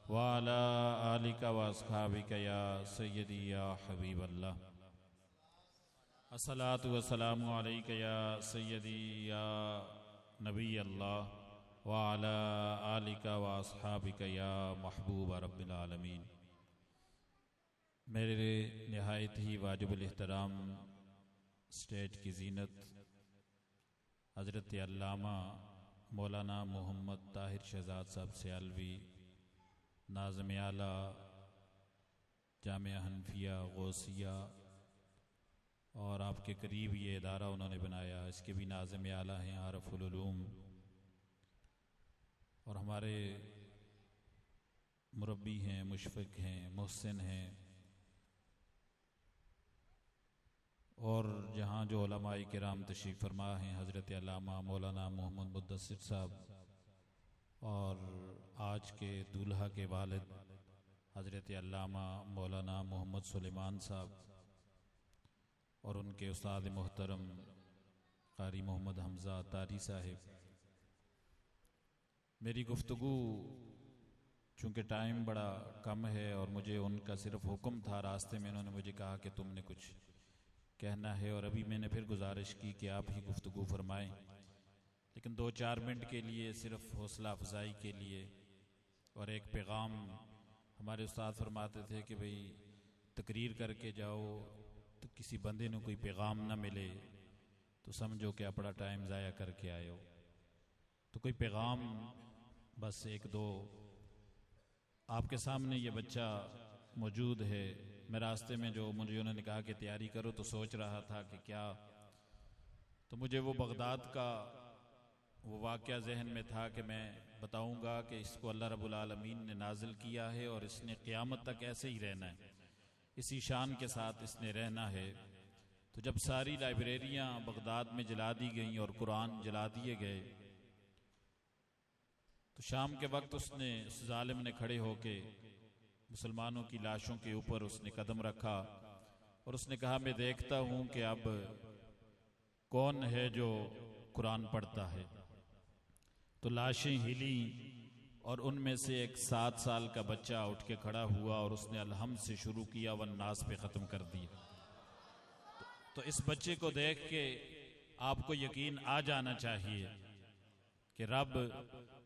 वाला आलिका वअस्हाबिका या सय्यदी या हबीब अल्लाह। अस्सलातु वस्सलामु अलैका या सय्यदी या नबी अल्लाह वाला आलिका वअस्हाबिका या महबूब रब्बिल आलमीन। मेरे नहायत ही वाजिबुल एहतराम स्टेज की जीनत हज़रत अल्लामा मौलाना मोहम्मद ताहिर शहजाद साहब सियालवी, नाज़िम आला जामिया हनफिया गौसिया, और आपके करीब ये इदारा उन्होंने बनाया, इसके भी नाज़िम आला हैं आरफुल उलूम, और हमारे मुरब्बी हैं, मुशफ़िक़ हैं, मुहसिन हैं, और जहाँ जो उलमाए किराम तशरीफ़ फरमा हैं, हज़रत अल्लामा मौलाना मोहम्मद मुद्दस्सिर साहब, और आज के दूल्हा के वालिद हज़रत अल्लामा मौलाना मोहम्मद सुलेमान साहब, और उनके उस्ताद मोहतरम कारी मोहम्मद हमज़ा तारी साहिब। मेरी गुफ्तगू चूँकि टाइम बड़ा कम है और मुझे उनका सिर्फ़ हुक्म था, रास्ते में उन्होंने मुझे कहा कि तुमने कुछ कहना है, और अभी मैंने फिर गुजारिश की कि आप ही गुफ्तगू फरमाएं, लेकिन 2-4 मिनट के लिए सिर्फ़ हौसला अफजाई के लिए और एक पैगाम। हमारे उस्ताद फरमाते थे कि भाई तकरीर करके जाओ तो किसी बंदे ने कोई पैगाम ना मिले तो समझो कि अपना टाइम ज़ाया करके आए हो। तो कोई पैगाम बस 1-2 आपके सामने ये बच्चा मौजूद है। मैं रास्ते में जो मुझे उन्होंने कहा कि तैयारी करो तो सोच रहा था कि क्या, तो मुझे वो बगदाद का वो वाक़या जहन में था कि मैं बताऊंगा कि इसको अल्लाह रब्बुल आलमीन ने नाजिल किया है और इसने क़यामत तक ऐसे ही रहना है, इसी शान के साथ इसने रहना है। तो जब सारी लाइब्रेरियां बगदाद में जला दी गईं और कुरान जला दिए गए, तो शाम के वक्त उसने, उस जालिम ने खड़े होके मुसलमानों की लाशों के ऊपर उसने कदम रखा और उसने कहा, मैं देखता हूं कि अब कौन है जो कुरान पढ़ता है। तो लाशें हिली और उनमें से एक 7 साल का बच्चा उठ के खड़ा हुआ और उसने अलहम्द से शुरू किया, वन नास पे ख़त्म कर दिया। तो इस बच्चे को देख के आपको यकीन आ जाना चाहिए कि रब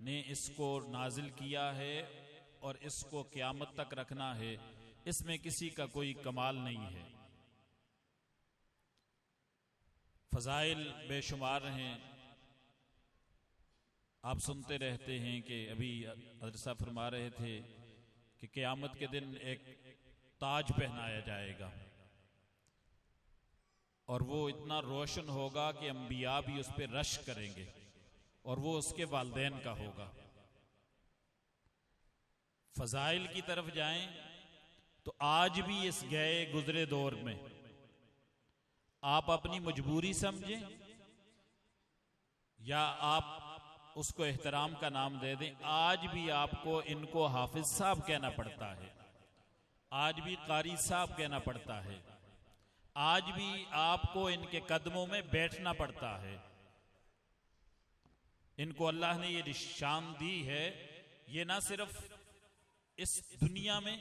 ने इसको नाजिल किया है और इसको क़यामत तक रखना है, इसमें किसी का कोई कमाल नहीं है। फ़ज़ाइल बेशुमार हैं, आप सुनते रहते हैं कि अभी हज़रत साहब फरमा रहे थे कि क़यामत के दिन एक ताज पहनाया जाएगा और वो इतना रोशन होगा कि अंबिया भी उस पर रश करेंगे और वो उसके वालिदैन का होगा। फ़ज़ाइल की तरफ जाएं तो आज भी इस गए गुजरे दौर में आप अपनी मजबूरी समझें या आप उसको एहतराम का नाम दे दें, आज भी आपको इनको हाफिज साहब कहना पड़ता है, आज भी कारी साहब कहना पड़ता है, आज भी आपको इनके कदमों में बैठना पड़ता है। इनको अल्लाह ने ये शान दी है, ये ना सिर्फ इस दुनिया में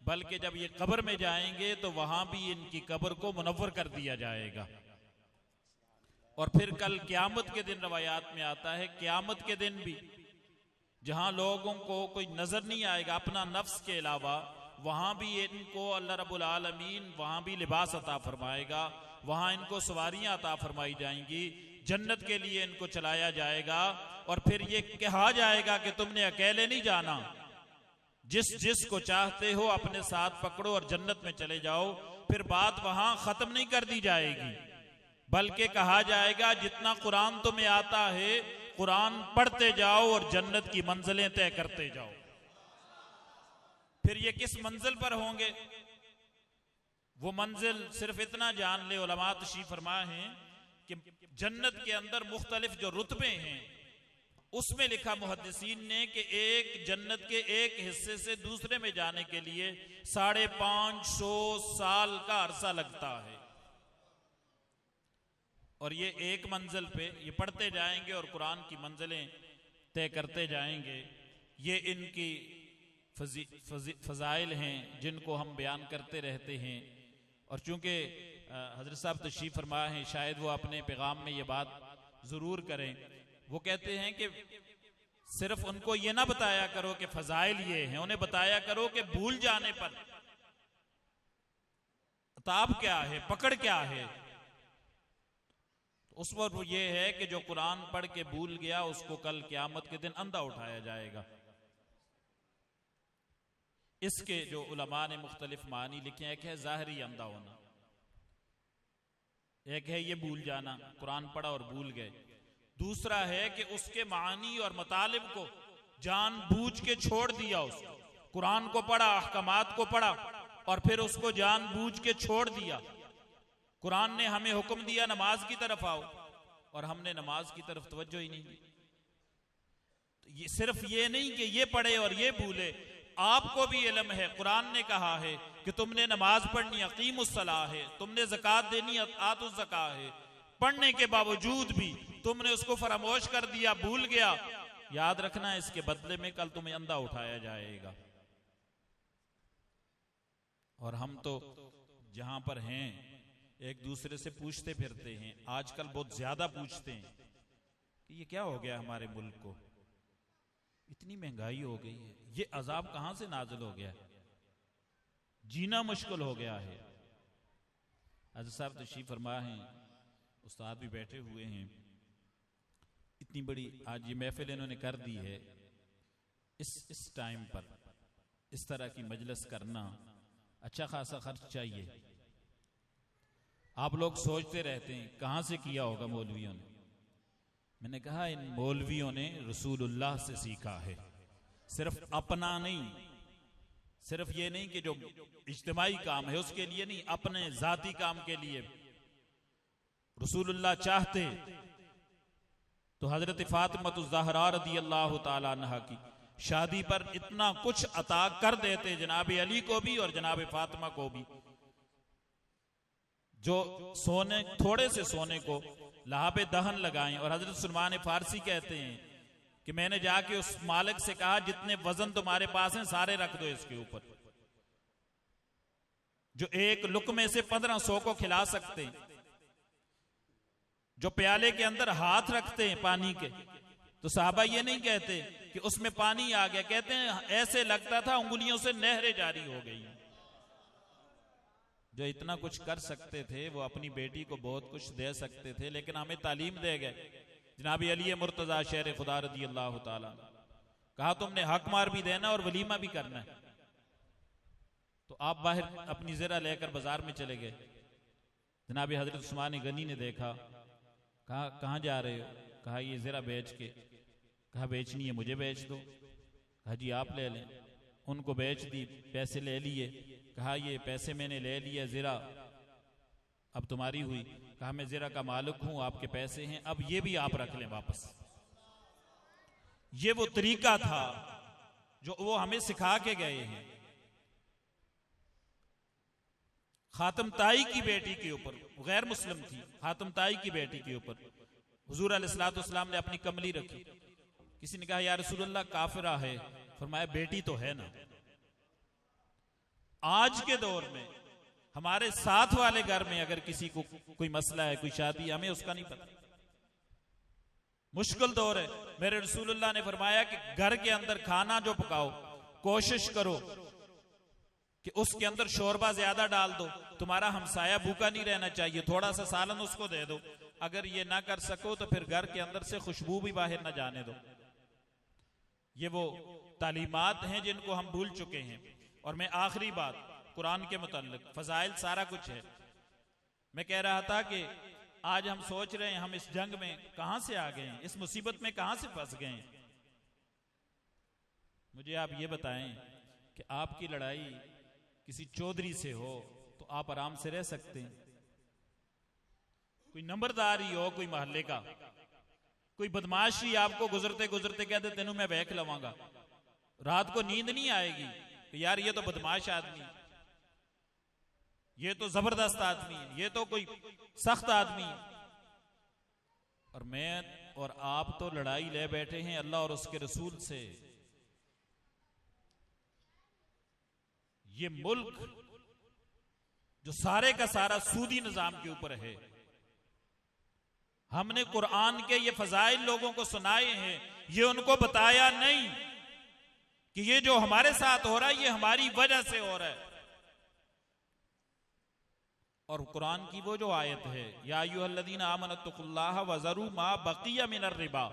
बल्कि जब ये कब्र में जाएंगे तो वहां भी इनकी कब्र को मुनव्वर कर दिया जाएगा। और फिर कल क़यामत के दिन रवायात में आता है, क़यामत के दिन भी जहां लोगों को कोई नजर नहीं आएगा अपना नफ्स के अलावा, वहां भी इनको अल्लाह रब्बुल आलमीन वहां भी लिबास अता फरमाएगा, वहां इनको सवारियां अता फरमाई जाएंगी, जन्नत के लिए इनको चलाया जाएगा। और फिर ये कहा जाएगा कि तुमने अकेले नहीं जाना, जिस को चाहते हो अपने साथ पकड़ो और जन्नत में चले जाओ। फिर बात वहां खत्म नहीं कर दी जाएगी, बल्कि कहा जाएगा जितना कुरान तुम्हें आता है कुरान पढ़ते जाओ और जन्नत की मंजिलें तय करते जाओ। फिर ये किस मंजिल पर होंगे, वो मंजिल सिर्फ इतना जान ले, उलमा तशरीफ फरमा हैं कि जन्नत के अंदर मुख्तलिफ जो रुतबे हैं उसमें लिखा मुहद्दिसीन ने कि एक जन्नत के एक हिस्से से दूसरे में जाने के लिए 550 साल का अरसा लगता है। और ये एक मंजिल पे ये पढ़ते जाएंगे और कुरान की मंजिलें तय करते जाएंगे। ये इनकी फ़ज़ाइल हैं जिनको हम बयान करते रहते हैं। और चूँकि हज़रत साहब तशरीफ़ फरमा हैं, शायद वो अपने पैगाम में ये बात ज़रूर करें। वो कहते हैं कि सिर्फ उनको ये ना बताया करो कि फ़ज़ाइल ये हैं, उन्हें बताया करो कि भूल जाने पर ताब क्या है, पकड़ क्या है। उस पर ये है कि जो कुरान पढ़ के भूल गया उसको कल क़यामत के दिन अंधा उठाया जाएगा। इसके जो उलमा ने मुख्तलिफ मानी लिखे हैं, एक है ज़ाहरी अंधा होना, एक है ये भूल जाना, कुरान पढ़ा और भूल गए। दूसरा है कि उसके मानी और मतालिब को जानबूझ के छोड़ दिया। उसको कुरान को पढ़ा, अहकामात को पढ़ा और फिर उसको जानबूझ के छोड़ दिया। कुरान ने हमें हुक्म दिया नमाज की तरफ आओ और हमने नमाज की तरफ तवज्जो ही नहीं दी। तो ये सिर्फ ये नहीं कि ये पढ़े और ये भूले, आपको भी इल्म है, कुरान ने कहा है कि तुमने नमाज पढ़नी, अकीमुस्सलाह है, तुमने ज़कात देनी, आतुज़ ज़का है। पढ़ने के बावजूद भी तुमने उसको फरामोश कर दिया, भूल गया। याद रखना, इसके बदले में कल तुम्हें अंधा उठाया जाएगा। और हम तो जहां पर हैं एक दूसरे से पूछते फिरते हैं, आजकल बहुत ज्यादा पूछते हैं कि ये क्या हो गया हमारे मुल्क को, इतनी महंगाई हो गई है, ये अजाब कहां से नाजिल हो गया, जीना मुश्किल हो गया है। हज़रत साहब तशरीफ फरमा हैं, उस्ताद भी बैठे हुए हैं। इतनी बड़ी आज ये महफिल इन्होंने कर दी है, इस टाइम पर इस तरह की मजलिस करना अच्छा खासा खर्च चाहिए। आप लोग सोचते रहते हैं कहां से किया होगा मौलवियों ने। मैंने कहा इन मौलवियों ने रसूलुल्लाह से सीखा है, सिर्फ अपना नहीं, सिर्फ ये नहीं कि जो इज्तिमाई काम है उसके लिए नहीं, अपने जाती काम के लिए। रसूलुल्लाह चाहते तो हजरत फातिमा ज़हरा रज़ियल्लाहु ताला अन्हा की शादी पर इतना कुछ अता कर देते, जनाब अली को भी और जनाब फातिमा को भी। जो सोने, थोड़े से सोने को लहाबे दहन लगाएं। और हजरत सुलेमान फारसी कहते हैं कि मैंने जाके उस मालिक से कहा जितने वजन तुम्हारे पास हैं सारे रख दो इसके ऊपर, जो एक लुकमे से 1500 को खिला सकते हैं, जो प्याले के अंदर हाथ रखते हैं पानी के, तो साहबा ये नहीं कहते कि उसमें पानी आ गया, कहते हैं ऐसे लगता था उंगलियों से नहरें जारी हो गई। जो इतना कुछ कर सकते थे वो अपनी बेटी को बहुत कुछ दे सकते थे, लेकिन हमें तालीम दे गए। जनाब अली मुर्तजा शेर खुदा रज़ियल्लाहु ताला कहा तुमने हक मार भी देना और वलीमा भी करना है। तो आप बाहर अपनी ज़रा लेकर बाजार में चले गए। जनाब हजरत उस्मान गनी ने देखा, कहा कहाँ जा रहे हो? कहा ये ज़रा बेच के। कहा बेचनी है, मुझे बेच दो। कहा जी आप ले लें। उनको बेच दी, पैसे ले लिए। कहा ये पैसे मैंने ले लिए, ज़रा अब तुम्हारी हुई। कहा मैं ज़रा का मालिक हूं, आपके पैसे हैं, अब ये भी आप रख लें वापस। ये वो तरीका था जो वो हमें सिखा के गए हैं। खातम ताई की बेटी के ऊपर, गैर मुस्लिम थी, खातम ताई की बेटी के ऊपर हुजूर अलैहिस्सलातु वस्सलाम ने अपनी कमली रखी। किसी ने कहा या रसूलुल्लाह काफिरा है, फरमाया बेटी तो है ना। आज के दौर में हमारे साथ वाले घर में अगर किसी को कोई मसला है, कोई शादी, हमें उसका नहीं पता, मुश्किल दौर है। मेरे रसूलुल्लाह ने फरमाया कि घर के अंदर खाना जो पकाओ कोशिश करो कि उसके अंदर शोरबा ज्यादा डाल दो, तुम्हारा हमसाया भूखा नहीं रहना चाहिए, थोड़ा सा सालन उसको दे दो। अगर ये ना कर सको तो फिर घर के अंदर से खुशबू भी बाहर ना जाने दो। ये वो तालीमात हैं जिनको हम भूल चुके हैं। और मैं आखिरी बात कुरान के मुताल्लिक, फजाइल सारा कुछ है। मैं कह रहा था कि आज हम सोच रहे हैं हम इस जंग में कहां से आ गए हैं, इस मुसीबत में कहां से फंस गए हैं। मुझे आप ये बताएं कि आपकी लड़ाई किसी चौधरी से हो तो आप आराम से रह सकते हैं। कोई नंबरदारी हो, कोई मोहल्ले का, कोई बदमाशी आपको गुजरते गुजरते कहते तेनू मैं बहक लवांगा, रात को नींद नहीं आएगी कि यार ये तो बदमाश आदमी, ये तो जबरदस्त आदमी है, ये तो कोई सख्त आदमी है। और मैं और आप तो लड़ाई ले बैठे हैं अल्लाह और उसके रसूल से। ये मुल्क जो सारे का सारा सूदी निजाम के ऊपर है, हमने कुरान के ये फजाइल लोगों को सुनाए हैं, ये उनको बताया नहीं कि ये जो हमारे साथ हो रहा है ये हमारी वजह से हो रहा है। और कुरान की वो जो आयत है, या अय्युहल्लज़ीना आमनुत्तकुल्लाह वज़रू मा बक़िया मिनर रिबा,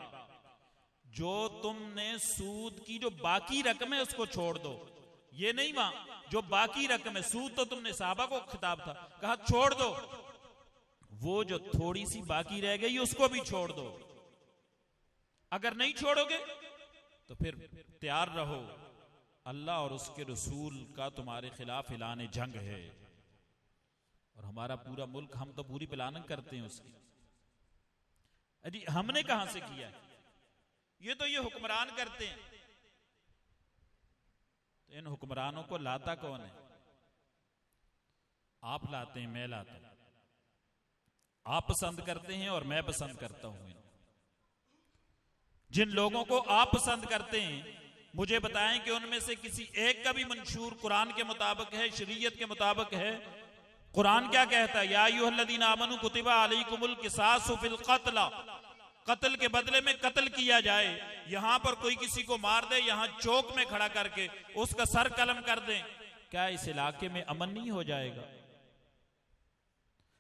जो तुमने सूद की जो बाकी रकम है उसको छोड़ दो। ये नहीं मां जो बाकी रकम है, सूद तो तुमने साहबा को खिताब था, कहा छोड़ दो, वो जो थोड़ी सी बाकी रह गई उसको भी छोड़ दो। अगर नहीं छोड़ोगे तो फिर तैयार रहो, अल्लाह और उसके रसूल का तुम्हारे खिलाफ ऐलान जंग है। और हमारा पूरा मुल्क, हम तो पूरी प्लानिंग करते हैं उसकी। अजी हमने कहां से किया है? ये तो ये हुक्मरान करते हैं। तो इन हुक्मरानों को लाता कौन है? आप लाते हैं, मैं लाता हूं। आप पसंद करते हैं और मैं पसंद करता हूं। जिन लोगों को आप पसंद करते हैं, मुझे बताएं कि उनमें से किसी एक का भी मंशूर कुरान के मुताबिक है, शरीयत के मुताबिक है? कुरान क्या कहता है? या अय्युहल्लज़ीना आमनू कुतिबा अलैकुमुल क़िसासु फिल क़त्ल, कत्ल के बदले में कत्ल किया जाए। यहां पर कोई किसी को मार दे, यहां चौक में खड़ा करके उसका सर कलम कर दे, क्या इस इलाके में अमन नहीं हो जाएगा?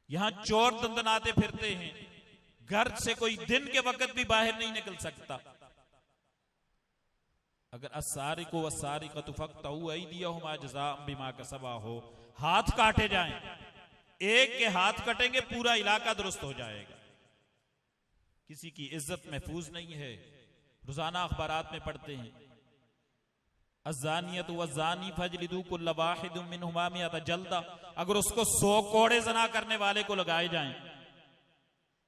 यहां चोर दंदनाते फिरते हैं, घर से कोई दिन के वक्त भी बाहर नहीं निकल सकता। अगर अस्सारिकु वस्सारिकतु फ़क़्तऊ अयदियहुमा जज़ाअन बिमा कसबा हो, हाथ काटे जाएं, एक के हाथ कटेंगे पूरा इलाका दुरुस्त हो जाएगा। किसी की इज्जत महफूज नहीं है। रोजाना अखबारात में पढ़ते हैं, अज़्ज़ानियतु वज़्ज़ानी फ़जलिदू कुल्ल वाहिदिन मिनहुमा मिअता जल्दा। अगर उसको 100 कोड़े ज़ना करने वाले को लगाए जाएं,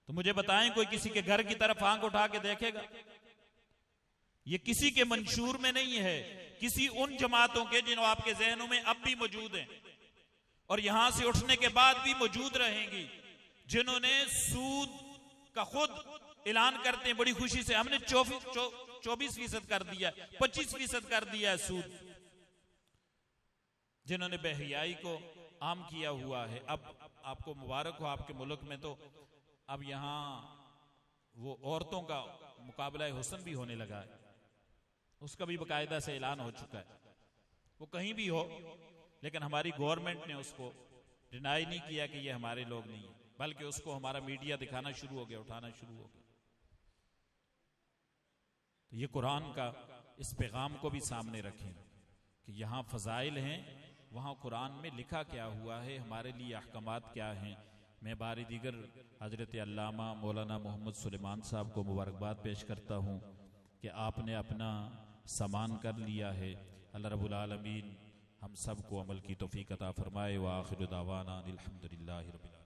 तो मुझे बताएं कोई किसी के घर की तरफ आंख उठा के देखेगा? ये किसी के मंशूर में नहीं है, किसी उन जमातों के जिन्हों आपके जहनों में अब भी मौजूद हैं और यहां से उठने के बाद भी मौजूद रहेंगी, जिन्होंने सूद का खुद ऐलान करते हैं बड़ी खुशी से, हमने 24% कर दिया, 25% कर दिया है सूद। जिन्होंने बेहयाई को आम किया हुआ है। अब आपको मुबारक हो, आपके मुल्क में तो अब यहां वो औरतों का मुकाबला हुस्न भी होने लगा है, उसका भी बाकायदा से ऐलान हो चुका है। वो कहीं भी हो, लेकिन हमारी गवर्नमेंट ने उसको डिनाई नहीं किया कि ये हमारे लोग नहीं है, बल्कि उसको हमारा मीडिया दिखाना शुरू हो गया, उठाना शुरू हो गया। तो ये कुरान का इस पैगाम को भी सामने रखें कि यहाँ फजाइल हैं, वहाँ कुरान में लिखा क्या हुआ है, हमारे लिए अहकामात क्या हैं। मैं बारी दीगर हजरत अल्लामा मौलाना मोहम्मद सुलेमान साहब को मुबारकबाद पेश करता हूँ कि आपने अपना सामान कर लिया है। अल्लाह रब्बुल आलमीन हम सब को अमल की तौफीक अता फरमाए। व आखिर दावाना अनिल हम्दुलिल्लाहि रब्बिल आलमीन।